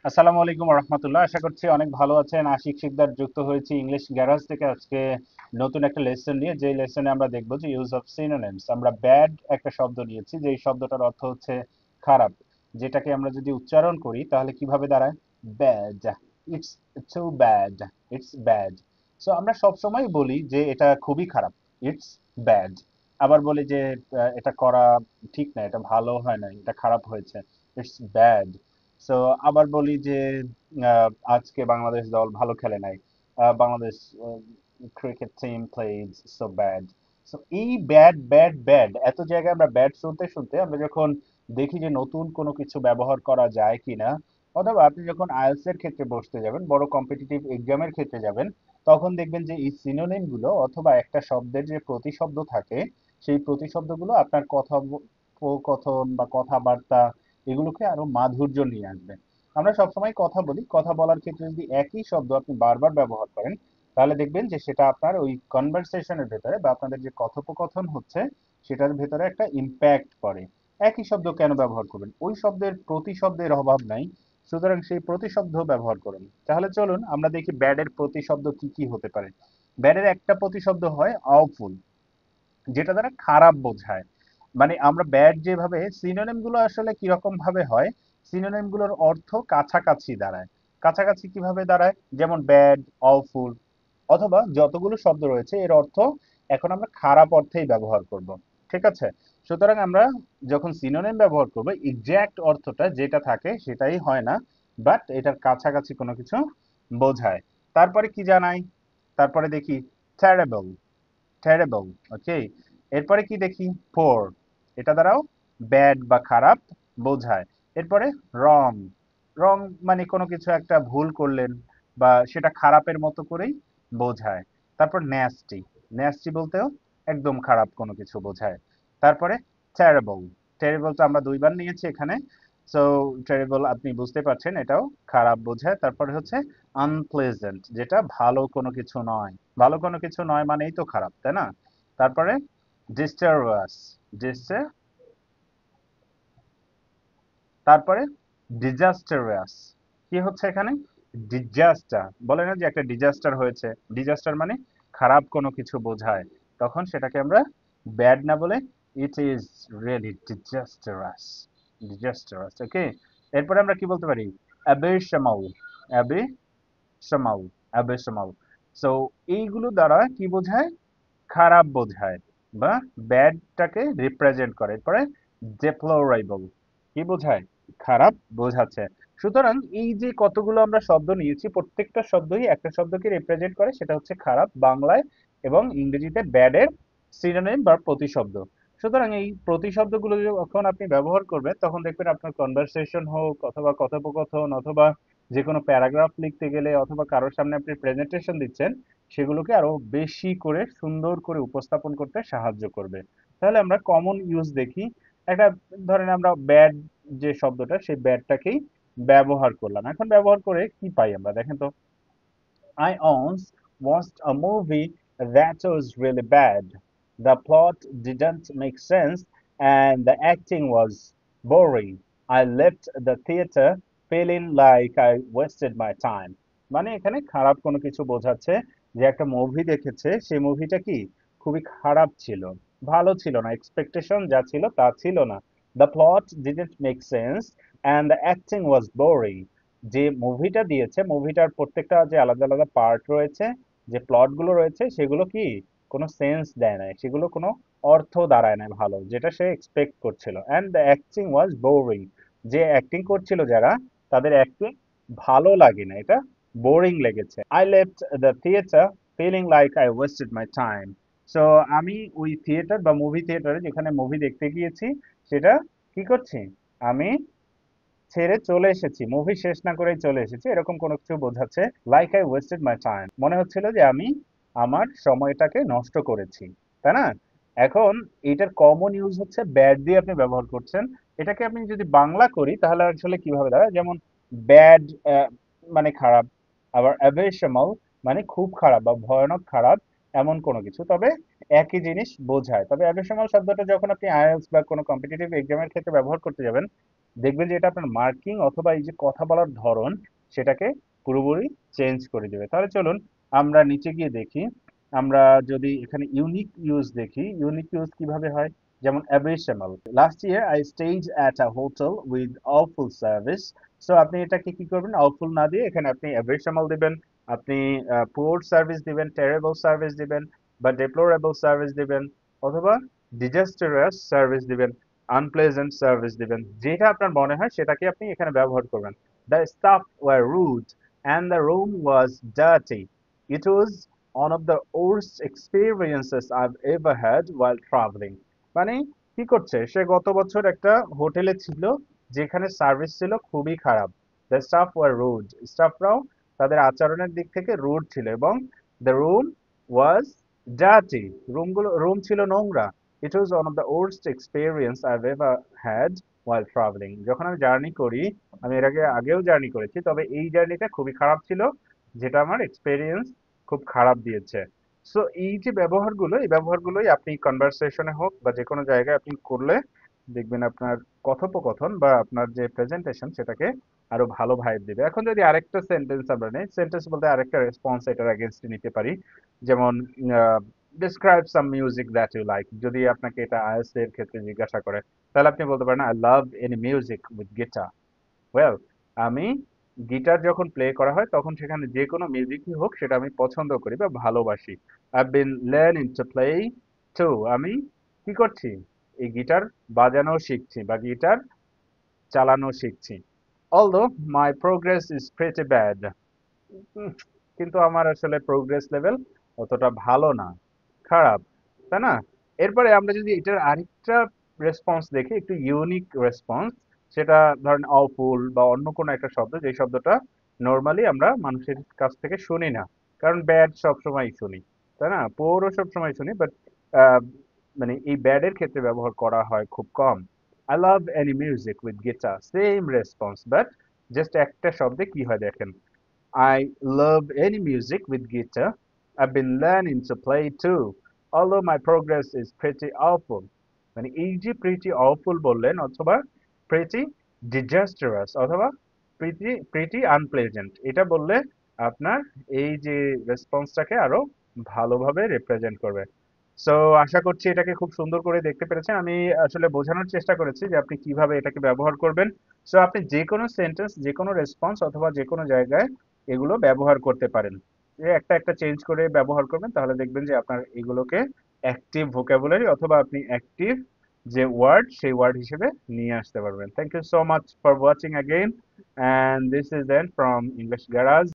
আসসালামু আলাইকুম রহমতুল্লাহ। আশা করছি অনেক ভালো আছেন। আশিক শিকদার যুক্ত হয়েছি ইংলিশ গ্যারাজ থেকে আজকে নতুন একটা লেসন নিয়ে। যে লেসনে আমরা দেখবো যে ইউজ অফ সিনোনিমস। আমরা ব্যাড একটা শব্দ নিয়েছি, যেই শব্দটার অর্থ হচ্ছে খারাপ। যেটাকে আমরা যদি উচ্চারণ করি তাহলে কিভাবে দাঁড়ায়? Bad. It's too bad. It's bad. So আমরা সবসময় বলি যে এটা খুবই খারাপ। It's bad. আবার বলি যে এটা করা ঠিক না, এটা ভালো হয় না, এটা খারাপ হয়েছে। It's bad. সো আবার বলি যে আজকে বাংলাদেশ দল ভালো খেলে নাই। Bangladesh cricket team played so bad. So এই ব্যাড ব্যাড ব্যাড এত জায়গায় আমরা ব্যাড শুনতে শুনতে আমরা যখন দেখি যে নতুন কোনো কিছু ব্যবহার করা যায় কিনা, অথবা আপনি যখন আইএলটিএস এর ক্ষেত্রে বসতে যাবেন, বড় কম্পিটিটিভ এক্সামের ক্ষেত্রে যাবেন, তখন দেখবেন যে এই সিনোনিম গুলো অথবা একটা শব্দের যে প্রতিশব্দ থাকে, সেই প্রতিশব্দগুলো আপনার কথন বা কথাবার্তা এগুলোকে আরো মাধুর্য নিয়ে আসবে। আমরা সবসময় কথা বলি, কথা বলার ক্ষেত্রে যদি একই শব্দ আপনি বারবার ব্যবহার করেন, তাহলে দেখবেন যে সেটা আপনার ওই কনভারসেশনের ভেতরে বা আপনাদের যে কথোপকথন হচ্ছে সেটার ভেতরে একটা ইম্প্যাক্ট পড়ে। একই শব্দ কেন ব্যবহার করবেন? ওই শব্দের প্রতিশব্দের অভাব নাই, সুতরাং সেই প্রতিশব্দ ব্যবহার করুন। তাহলে চলুন আমরা দেখি ব্যাডের প্রতিশব্দ কি কি হতে পারে। ব্যাডের একটা প্রতিশব্দ হয় অফুল, যেটা দ্বারা খারাপ বোঝায়। মানে আমরা ব্যাড যেভাবে সিনোনিম গুলো আসলে কিরকম ভাবে হয়, সিনোনিম গুলোর অর্থ কাছাকাছি দাঁড়ায়। কাছাকাছি কিভাবে দাঁড়ায়? যেমন ব্যাড, অফুল, অথবা যতগুলো শব্দ রয়েছে এর অর্থ এখন আমরা খারাপ অর্থেই ব্যবহার করব। ঠিক আছে? সুতরাং আমরা যখন সিনোনিম ব্যবহার করব, এক্সাক্ট অর্থটা যেটা থাকে সেটাই হয় না, বাট এটার কাছাকাছি কোনো কিছু বোঝায়। তারপরে কি জানাই? তারপরে দেখি terrible। terrible। ওকে। এরপরে কি দেখি? poor। এটা দ্বারাও ব্যাড বা খারাপ বোঝায়। এরপরে wrong। wrong মানে কোনো কিছু একটা ভুল করলেন বা সেটা খারাপের মতো করেই বোঝায়। তারপর nasty। nasty বলতেও একদম খারাপ কোনো কিছু বোঝায়। তারপরে terrible। terrible তো আমরা দুইবার নিয়েছি এখানে। সো terrible আপনি বুঝতে পারছেন এটাও খারাপ বোঝায়। তারপরে হচ্ছে unpleasant, যেটা ভালো কোনো কিছু নয়। ভালো কোনো কিছু নয় মানেই তো খারাপ, তাই না? তারপরে disastrous। ডিসে তারপরে disastrous। কি হচ্ছে এখানে? ডিজাস্টার। বলে না যে একটা ডিজাস্টার হয়েছে, ডিজাস্টার মানে খারাপ কোনো কিছু বোঝায়। তখন সেটাকে আমরা ব্যাড না বলে it is really disastrous. Disastrous. Okay. এরপরে আমরা কি বলতে পারি? অ্যাবিশমাল। অ্যাবিশমাল। অ্যাবিশমাল। সো এইগুলো দ্বারা কি বোঝায়? খারাপ বোঝায় বা ব্যাডটাকে রিপ্রেজেন্ট করে। এরপরে ডেপ্লোরেবল। কি বোঝায়? খারাপ বোঝাচ্ছে। সুতরাং এই যে কতগুলো আমরা শব্দ নিয়েছি, প্রত্যেকটা শব্দই একটা শব্দকে রিপ্রেজেন্ট করে, সেটা হচ্ছে খারাপ বাংলায়, এবং ইংরেজিতে ব্যাডের সিনোনিম বা প্রতিশব্দ। সুতরাং এই প্রতিশব্দগুলো যখন আপনি ব্যবহার করবেন তখন দেখবেন আপনার কনভারসেশন হোক অথবা কথোপকথন অথবা যে কোনো প্যারাগ্রাফ লিখতে গেলে অথবা কারোর সামনে আপনি প্রেজেন্টেশন দিচ্ছেন, সেগুলোকে আরো বেশি করে সুন্দর করে উপস্থাপন করতে সাহায্য করবে। তাহলে আমরা কমন ইউজ দেখি। একটা ধরেন আমরা ব্যাড যে শব্দটা, সেই ব্যাডটাকেই ব্যবহার করলাম। এখন ব্যবহার করে কি পাই আমরা দেখেন তো। I once watched a movie that was really bad. The plot didn't make sense and the acting was boring. I left the theater feeling like I wasted my time. মানে এখানে খারাপ কোনো কিছু বোঝাচ্ছে যে একটা মুভি দেখেছে, সেই মুভিটা কি খুবই খারাপ ছিল, ভালো ছিল না, এক্সপেকটেশন যা ছিল তা ছিল না। The plot didn't make sense and the acting was boring। যে মুভিটা দিয়েছে, মুভিটার প্রত্যেকটা যে আলাদা আলাদা পার্ট রয়েছে, যে প্লট গুলো রয়েছে, সেগুলো কি কোনো সেন্স দেয় না, সেগুলো কোনো অর্থ দাঁড়ায় না ভালো, যেটা সে এক্সপেক্ট করছিল। And the acting was boring. যে অ্যাক্টিং করছিল যারা, তাদের অ্যাক্টিং ভালো লাগে না, এটা বোরিং লেগেছে। I left the theatre feeling like I wasted my time. So আমি ওই থিয়েটার বা মুভি থিয়েটারে যেখানে মুভি দেখতে গিয়েছি, সেটা কি করছি? আমি ছেড়ে চলে এসেছি, মুভি শেষ না করেই চলে এসেছি, এরকম কোনো কিছু বোঝাচ্ছে। Like I wasted my time, মনে হচ্ছিল যে আমি আমার সময়টাকে নষ্ট করেছি, তাই না? এখন এটার কমন ইউজ হচ্ছে ব্যাড দিয়ে আপনি ব্যবহার করছেন। এটাকে আপনি যদি বাংলা করি তাহলে আসলে কিভাবে দাঁড়ায়? যেমন ব্যাড মানে খারাপ, আবার অ্যাবেশনাল মানে খুব খারাপ বা ভয়ানক খারাপ এমন কোনো কিছু, তবে একই জিনিস বোঝায়। তবে অ্যাবেশনাল শব্দটা যখন আপনি আইএলটিএস বা কোনো কম্পিটিটিভ এক্সামের ক্ষেত্রে ব্যবহার করতে যাবেন, দেখবেন যে এটা আপনার মার্কিং অথবা এই যে কথা বলার ধরন সেটাকে পুরোপুরি চেঞ্জ করে দেবে। তাহলে চলুন আমরা নিচে গিয়ে দেখি। আমরা যদি এখানে ইউনিক ইউজ দেখি, ইউনিক ইউজ কিভাবে হয়, যেমন অ্যাবরিশনাল। Last year I stayed at a hotel with awful service. So আপনি এটাকে কি করবেন, অফুল না দিয়ে এখানে আপনি অ্যাবরিশনাল দিবেন, আপনি পুয়ার সার্ভিস দিবেন, টেরেবল সার্ভিস দিবেন, বা ডেপ্লোরেবল সার্ভিস দিবেন, অথবা ডিজাস্টারাস সার্ভিস দিবেন, আনপ্লেজেন্ট সার্ভিস দিবেন। যেটা আপনার মনে হয় সেটাকে আপনি এখানে ব্যবহার করবেন। The staff were rude and the room was dirty. It was one of the worst experiences I've ever had while traveling. মানে কি করছে, সে গত বছর একটা হোটেলে ছিল যেখানে সার্ভিস ছিল খুবই খারাপ। দ্য স্টাফ ওয়ার রুড, স্টাফরাও তাদের আচরণের দিক থেকে রুড ছিল, এবং the room was dirty, room ছিল নোংরা। It was one of the worst experience I've ever had while travelling. যখন আমি জার্নি করি, আমি এর আগেও জার্নি করেছি, তবে এই জার্নিটা খুবই খারাপ ছিল, যেটা আমার এক্সপিরিয়েন্স খুব খারাপ দিয়েছে। সো এই যে ব্যবহারগুলো, এই ব্যবহারগুলোই আপনি কনভারসেশনে হোক বা যে কোনো জায়গায় আপনি করলে দেখবেন আপনার কথোপকথন বা আপনার যে প্রেজেন্টেশন সেটাকে আরো ভালো ভাইব দিবে। এখন যদি আরেকটা সেন্টেন্স আমরা নেই, সেন্টেন্স বলতে আরেকটা রেসপন্স এটার এগেইনস্টে নিতে পারি। যেমন describe some music that you like, যদি আপনাকে এটা আইএলটিএস এর ক্ষেত্রে জিজ্ঞাসা করে, তাহলে আপনি বলতে পারেন I love any music with guitar. Well, আমি গিটার যখন প্লে করা হয় তখন সেখানে যে কোনো মিউজিকই হোক সেটা আমি পছন্দ করি বা ভালোবাসি। I been learning to play to, আমি কি করছি, এই গিটার বাজানো শিখছি বা গিটার চালানো শিখছি। Although my progress is pretty bad, কিন্তু আমার আসলে প্রোগ্রেস লেভেল অতটা ভালো না, খারাপ, তাই না? এরপরে আমরা যদি এটার আরেকটা রেসপন্স দেখি, একটু ইউনিক রেসপন্স, সেটা ধরেন অফুল বা অন্য কোনো একটা শব্দ, যে শব্দটা নর্মালি আমরা মানুষের কাছ থেকে শুনি না, কারণ ব্যাড সবসময় শুনি, তাই না? পোরও সবসময় শুনি, বাট মানে এই ব্যাডের ক্ষেত্রে ব্যবহার করা হয় খুব কম। I love any music with guitar, same response, but just একটা শব্দে কি হয় দেখেন। I love any music with guitar. I've been learning to play too, although my progress is pretty awful. মানে এই যে pretty awful বললেন, অথবা pretty disastrous, অথবা pretty unpleasant, এটা বললে আপনার এই যে রেসপন্সটাকে আরো ভালোভাবে রিপ্রেজেন্ট করবে। সো আশা করছি এটাকে খুব সুন্দর করে দেখতে পেরেছেন। আমি আসলে বোঝানোর চেষ্টা করেছি যে আপনি কিভাবে এটাকে ব্যবহার করবেন। সো আপনি যে কোনো সেন্টেন্স, যে কোনো রেসপন্স অথবা যে কোনো জায়গায় এগুলো ব্যবহার করতে পারেন। যে একটা একটা চেঞ্জ করে ব্যবহার করবেন, তাহলে দেখবেন যে আপনার এগুলোকে অ্যাক্টিভ ভোকাবুলারি অথবা আপনি অ্যাক্টিভ যে ওয়ার্ড সেই ওয়ার্ড হিসেবে নিয়ে আসতে পারবেন। Thank you so much for watching again, and this is then from English garage.